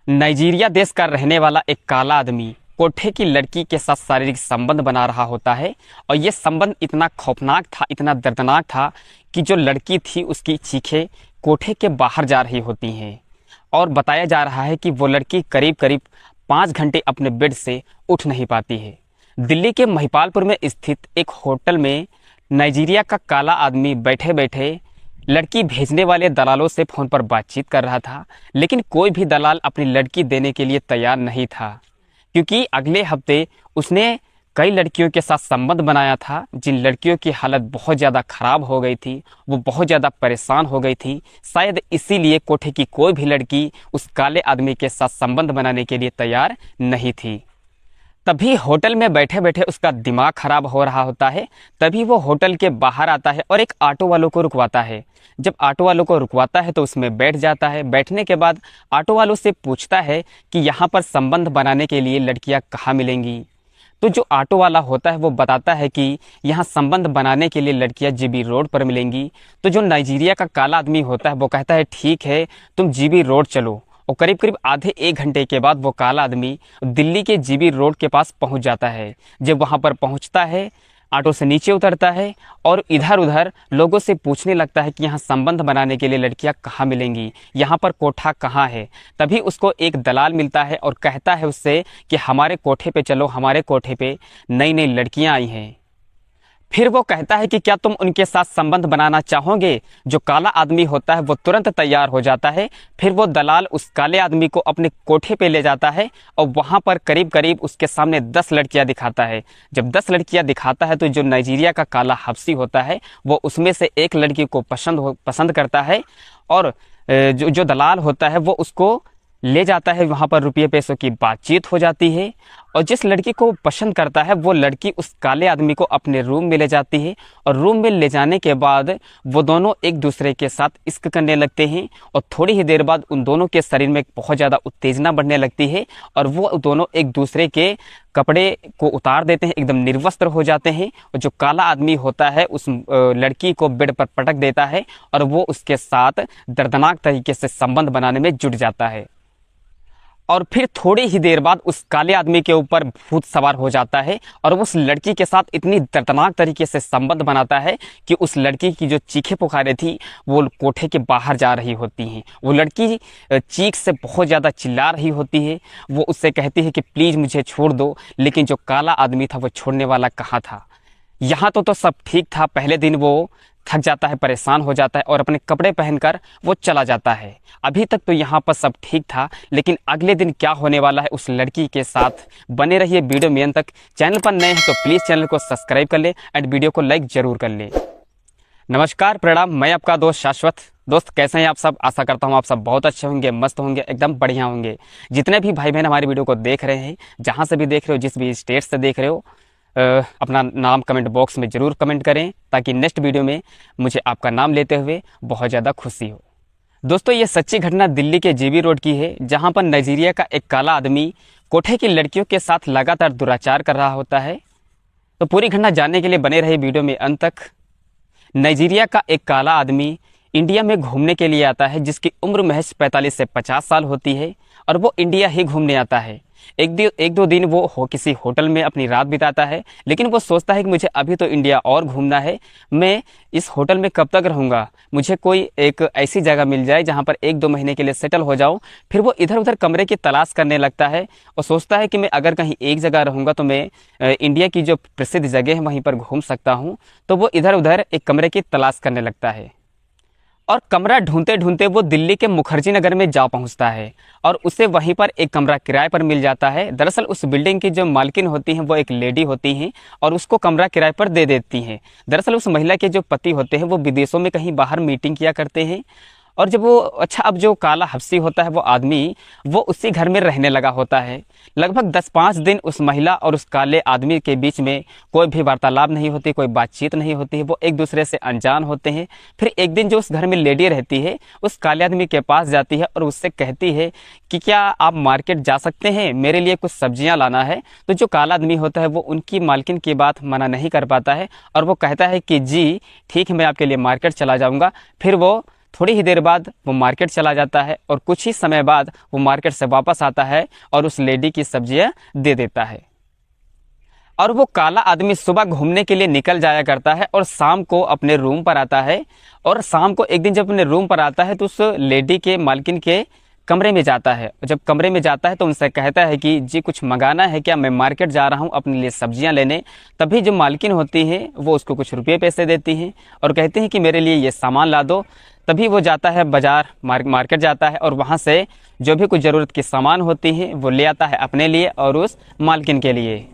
Nigeria देश का रहने वाला एक काला आदमी कोठे की लड़की के साथ शारीरिक संबंध बना रहा होता है। और ये संबंध इतना खौफनाक था, इतना दर्दनाक था कि जो लड़की थी उसकी चीखें कोठे के बाहर जा रही होती हैं। और बताया जा रहा है कि वो लड़की करीब करीब 5 घंटे अपने बेड से उठ नहीं पाती है। दिल्ली के महिपालपुर में स्थित एक होटल में नाइजीरिया का काला आदमी बैठे बैठे लड़की भेजने वाले दलालों से फ़ोन पर बातचीत कर रहा था, लेकिन कोई भी दलाल अपनी लड़की देने के लिए तैयार नहीं था, क्योंकि अगले हफ्ते उसने कई लड़कियों के साथ संबंध बनाया था जिन लड़कियों की हालत बहुत ज़्यादा ख़राब हो गई थी, वो बहुत ज़्यादा परेशान हो गई थी। शायद इसीलिए कोठे की कोई भी लड़की उस काले आदमी के साथ संबंध बनाने के लिए तैयार नहीं थी। तभी होटल में बैठे बैठे उसका दिमाग खराब हो रहा होता है। तभी वो होटल के बाहर आता है और एक ऑटो वालों को रुकवाता है। जब ऑटो वालों को रुकवाता है तो उसमें बैठ जाता है। बैठने के बाद ऑटो वालों से पूछता है कि यहाँ पर संबंध बनाने के लिए लड़कियाँ कहाँ मिलेंगी। तो जो ऑटो वाला होता है वो बताता है कि यहाँ संबंध बनाने के लिए लड़कियाँ जीबी रोड पर मिलेंगी। तो जो नाइजीरिया का काला आदमी होता है वो कहता है ठीक है, तुम जीबी रोड चलो। और करीब करीब आधे 1 घंटे के बाद वो काला आदमी दिल्ली के जीबी रोड के पास पहुंच जाता है। जब वहां पर पहुंचता है, ऑटो से नीचे उतरता है और इधर उधर लोगों से पूछने लगता है कि यहाँ संबंध बनाने के लिए लड़कियाँ कहाँ मिलेंगी, यहाँ पर कोठा कहाँ है। तभी उसको एक दलाल मिलता है और कहता है उससे कि हमारे कोठे पे चलो, हमारे कोठे पे नई नई लड़कियाँ आई हैं। फिर वो कहता है कि क्या तुम उनके साथ संबंध बनाना चाहोगे। जो काला आदमी होता है वो तुरंत तैयार हो जाता है। फिर वो दलाल उस काले आदमी को अपने कोठे पे ले जाता है और वहाँ पर करीब करीब उसके सामने 10 लड़कियाँ दिखाता है। जब 10 लड़कियाँ दिखाता है तो जो नाइजीरिया का काला हबशी होता है वो उसमें से एक लड़की को पसंद करता है। और जो दलाल होता है वो उसको ले जाता है। वहाँ पर रुपये पैसों की बातचीत हो जाती है और जिस लड़की को पसंद करता है वो लड़की उस काले आदमी को अपने रूम में ले जाती है। और रूम में ले जाने के बाद वो दोनों एक दूसरे के साथ इश्क करने लगते हैं। और थोड़ी ही देर बाद उन दोनों के शरीर में बहुत ज़्यादा उत्तेजना बढ़ने लगती है और वो दोनों एक दूसरे के कपड़े को उतार देते हैं, एकदम निर्वस्त्र हो जाते हैं। और जो काला आदमी होता है उस लड़की को बेड पर पटक देता है और वो उसके साथ दर्दनाक तरीके से संबंध बनाने में जुट जाता है। और फिर थोड़ी ही देर बाद उस काले आदमी के ऊपर भूत सवार हो जाता है और उस लड़की के साथ इतनी दर्दनाक तरीके से संबंध बनाता है कि उस लड़की की जो चीखें पुकारें थी वो कोठे के बाहर जा रही होती हैं। वो लड़की चीख से बहुत ज़्यादा चिल्ला रही होती है। वो उससे कहती है कि प्लीज़ मुझे छोड़ दो, लेकिन जो काला आदमी था वो छोड़ने वाला कहाँ था। यहाँ तो सब ठीक था। पहले दिन वो थक जाता है, परेशान हो जाता है और अपने कपड़े पहनकर वो चला जाता है। अभी तक तो यहाँ पर सब ठीक था, लेकिन अगले दिन क्या होने वाला है उस लड़की के साथ, बने रहिए वीडियो में अंत तक। चैनल पर नए हैं तो प्लीज़ चैनल को सब्सक्राइब कर ले एंड वीडियो को लाइक ज़रूर कर ले। नमस्कार, प्रणाम, मैं आपका दोस्त शाश्वत। दोस्त कैसे हैं आप सब? आशा करता हूँ आप सब बहुत अच्छे होंगे, मस्त होंगे, एकदम बढ़िया होंगे। जितने भी भाई बहन हमारी वीडियो को देख रहे हैं, जहाँ से भी देख रहे हो, जिस भी स्टेट से देख रहे हो, अपना नाम कमेंट बॉक्स में ज़रूर कमेंट करें ताकि नेक्स्ट वीडियो में मुझे आपका नाम लेते हुए बहुत ज़्यादा खुशी हो। दोस्तों, ये सच्ची घटना दिल्ली के जीबी रोड की है, जहां पर नाइजीरिया का एक काला आदमी कोठे की लड़कियों के साथ लगातार दुराचार कर रहा होता है। तो पूरी घटना जानने के लिए बने रहे वीडियो में अंत तक। नाइजीरिया का एक काला आदमी इंडिया में घूमने के लिए आता है, जिसकी उम्र महज 45 से 50 साल होती है और वो इंडिया ही घूमने आता है। एक दो दिन वो किसी होटल में अपनी रात बिताता है, लेकिन वो सोचता है कि मुझे अभी तो इंडिया और घूमना है, मैं इस होटल में कब तक रहूँगा, मुझे कोई एक ऐसी जगह मिल जाए जहाँ पर 1-2 महीने के लिए सेटल हो जाऊँ। फिर वो इधर उधर कमरे की तलाश करने लगता है और सोचता है कि मैं अगर कहीं एक जगह रहूँगा तो मैं इंडिया की जो प्रसिद्ध जगह है वहीं पर घूम सकता हूँ। तो वो इधर उधर एक कमरे की तलाश करने लगता है और कमरा ढूंढते ढूंढते वो दिल्ली के मुखर्जी नगर में जा पहुंचता है और उसे वहीं पर एक कमरा किराए पर मिल जाता है। दरअसल उस बिल्डिंग की जो मालकिन होती हैं वो एक लेडी होती हैं और उसको कमरा किराए पर दे देती हैं। दरअसल उस महिला के जो पति होते हैं वो विदेशों में कहीं बाहर मीटिंग किया करते हैं और जब वो अब जो काला हबशी होता है वो आदमी वो उसी घर में रहने लगा होता है। लगभग 10-5 दिन उस महिला और उस काले आदमी के बीच में कोई भी वार्तालाप नहीं होती, कोई बातचीत नहीं होती है, वो एक दूसरे से अनजान होते हैं। फिर एक दिन जो उस घर में लेडी रहती है उस काले आदमी के पास जाती है और उससे कहती है कि क्या आप मार्केट जा सकते हैं, मेरे लिए कुछ सब्जियां लाना है। तो जो काला आदमी होता है वो उनकी मालकिन की बात मना नहीं कर पाता है और वो कहता है कि जी ठीक है, मैं आपके लिए मार्केट चला जाऊँगा। फिर वो थोड़ी ही देर बाद वो मार्केट चला जाता है और कुछ ही समय बाद वो मार्केट से वापस आता है और उस लेडी की सब्जियां दे देता है। और वो काला आदमी सुबह घूमने के लिए निकल जाया करता है और शाम को अपने रूम पर आता है। और शाम को एक दिन जब अपने रूम पर आता है तो उस लेडी के मालकिन के कमरे में जाता है। जब कमरे में जाता है तो उनसे कहता है कि जी कुछ मंगाना है क्या, मैं मार्केट जा रहा हूँ अपने लिए सब्जियां लेने। तभी जो मालकिन होती हैं वो उसको कुछ रुपये पैसे देती हैं और कहती हैं कि मेरे लिए ये सामान ला दो। तभी वो जाता है बाजार मार्केट जाता है और वहाँ से जो भी कुछ ज़रूरत की सामान होती हैं वो ले आता है अपने लिए और उस मालकिन के लिए।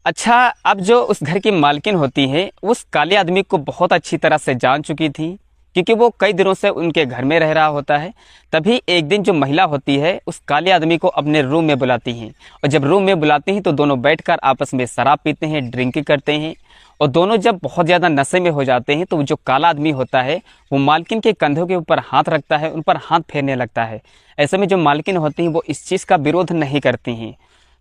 अच्छा, अब जो उस घर की मालकिन होती है उस काले आदमी को बहुत अच्छी तरह से जान चुकी थी, क्योंकि वो कई दिनों से उनके घर में रह रहा होता है। तभी एक दिन जो महिला होती है उस काले आदमी को अपने रूम में बुलाती हैं और जब रूम में बुलाती हैं तो दोनों बैठकर आपस में शराब पीते हैं, ड्रिंक करते हैं। और दोनों जब बहुत ज़्यादा नशे में हो जाते हैं तो जो काला आदमी होता है वो मालकिन के कंधों के ऊपर हाथ रखता है, उन पर हाथ फेरने लगता है। ऐसे में जो मालकिन होती हैं वो इस चीज़ का विरोध नहीं करती हैं।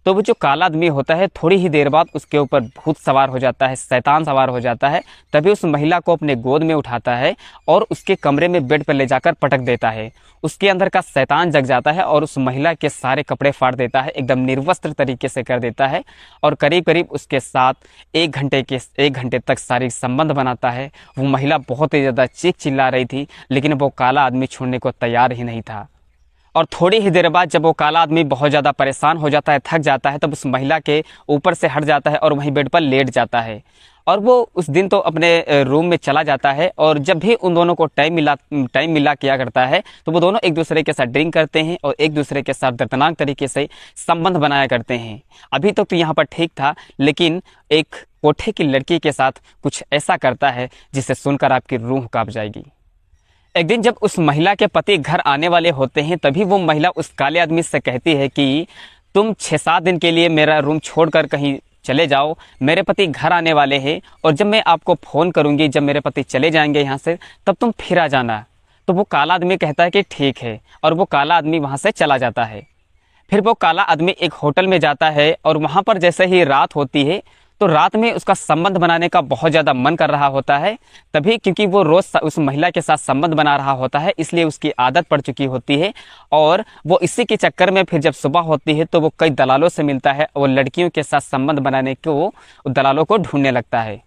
तो वो जो काला आदमी होता है थोड़ी ही देर बाद उसके ऊपर भूत सवार हो जाता है, शैतान सवार हो जाता है। तभी उस महिला को अपने गोद में उठाता है और उसके कमरे में बेड पर ले जाकर पटक देता है। उसके अंदर का शैतान जग जाता है और उस महिला के सारे कपड़े फाड़ देता है, एकदम निर्वस्त्र तरीके से कर देता है और करीब करीब उसके साथ एक घंटे तक शारीरिक संबंध बनाता है। वो महिला बहुत ही ज़्यादा चीख चिल्ला रही थी, लेकिन वो काला आदमी छोड़ने को तैयार ही नहीं था। और थोड़ी ही देर बाद जब वो काला आदमी बहुत ज़्यादा परेशान हो जाता है, थक जाता है, तब उस महिला के ऊपर से हट जाता है और वहीं बेड पर लेट जाता है। और वो उस दिन तो अपने रूम में चला जाता है और जब भी उन दोनों को टाइम मिला किया करता है तो वो दोनों एक दूसरे के साथ ड्रिंक करते हैं और एक दूसरे के साथ दर्दनाक तरीके से संबंध बनाया करते हैं। अभी तक तो यहाँ पर ठीक था, लेकिन एक कोठे की लड़की के साथ कुछ ऐसा करता है जिसे सुनकर आपकी रूह कांप जाएगी। एक दिन जब उस महिला के पति घर आने वाले होते हैं तभी वो महिला उस काले आदमी से कहती है कि तुम 6-7 दिन के लिए मेरा रूम छोड़कर कहीं चले जाओ, मेरे पति घर आने वाले हैं और जब मैं आपको फ़ोन करूंगी, जब मेरे पति चले जाएंगे यहाँ से, तब तुम फिर आ जाना। तो वो काला आदमी कहता है कि ठीक है और वो काला आदमी वहाँ से चला जाता है। फिर वो काला आदमी एक होटल में जाता है और वहाँ पर जैसे ही रात होती है तो रात में उसका संबंध बनाने का बहुत ज़्यादा मन कर रहा होता है। तभी क्योंकि वो रोज़ उस महिला के साथ संबंध बना रहा होता है इसलिए उसकी आदत पड़ चुकी होती है और वो इसी के चक्कर में फिर जब सुबह होती है तो वो कई दलालों से मिलता है और लड़कियों के साथ संबंध बनाने को दलालों को ढूंढने लगता है।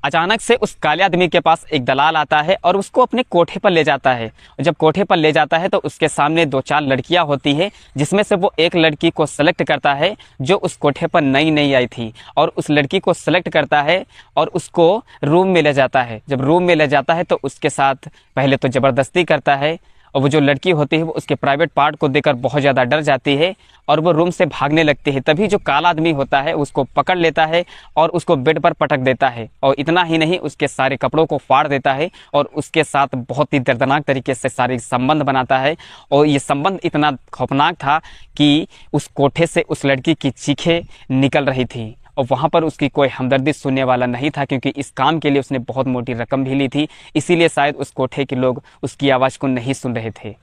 अचानक से उस काले आदमी के पास एक दलाल आता है और उसको अपने कोठे पर ले जाता है। जब कोठे पर ले जाता है तो उसके सामने 2-4 लड़कियां होती हैं, जिसमें से वो एक लड़की को सेलेक्ट करता है जो उस कोठे पर नई आई थी और उस लड़की को सेलेक्ट करता है और उसको रूम में ले जाता है। जब रूम में ले जाता है तो उसके साथ पहले तो ज़बरदस्ती करता है और वो जो लड़की होती है वो उसके प्राइवेट पार्ट को देखकर बहुत ज़्यादा डर जाती है और वो रूम से भागने लगती है। तभी जो काला आदमी होता है उसको पकड़ लेता है और उसको बेड पर पटक देता है और इतना ही नहीं उसके सारे कपड़ों को फाड़ देता है और उसके साथ बहुत ही दर्दनाक तरीके से शारीरिक संबंध बनाता है। और ये संबंध इतना खौफनाक था कि उस कोठे से उस लड़की की चीखें निकल रही थी और वहाँ पर उसकी कोई हमदर्दी सुनने वाला नहीं था, क्योंकि इस काम के लिए उसने बहुत मोटी रकम भी ली थी। इसीलिए शायद उस कोठे के लोग उसकी आवाज़ को नहीं सुन रहे थे।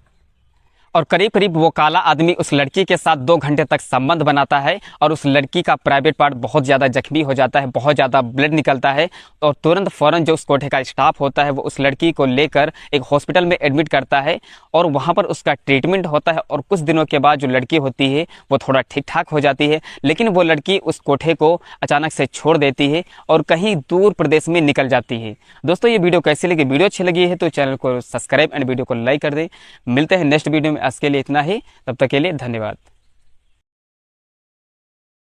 और करीब करीब वो काला आदमी उस लड़की के साथ 2 घंटे तक संबंध बनाता है और उस लड़की का प्राइवेट पार्ट बहुत ज़्यादा जख्मी हो जाता है, बहुत ज़्यादा ब्लड निकलता है और तुरंत फ़ौरन जो उस कोठे का स्टाफ होता है वो उस लड़की को लेकर एक हॉस्पिटल में एडमिट करता है और वहाँ पर उसका ट्रीटमेंट होता है। और कुछ दिनों के बाद जो लड़की होती है वो थोड़ा ठीक ठाक हो जाती है, लेकिन वो लड़की उस कोठे को अचानक से छोड़ देती है और कहीं दूर प्रदेश में निकल जाती है। दोस्तों, ये वीडियो कैसी लगी? वीडियो अच्छी लगी है तो चैनल को सब्सक्राइब एंड वीडियो को लाइक कर दें। मिलते हैं नेक्स्ट वीडियो में। आज के लिए इतना ही, तब तक के लिए धन्यवाद।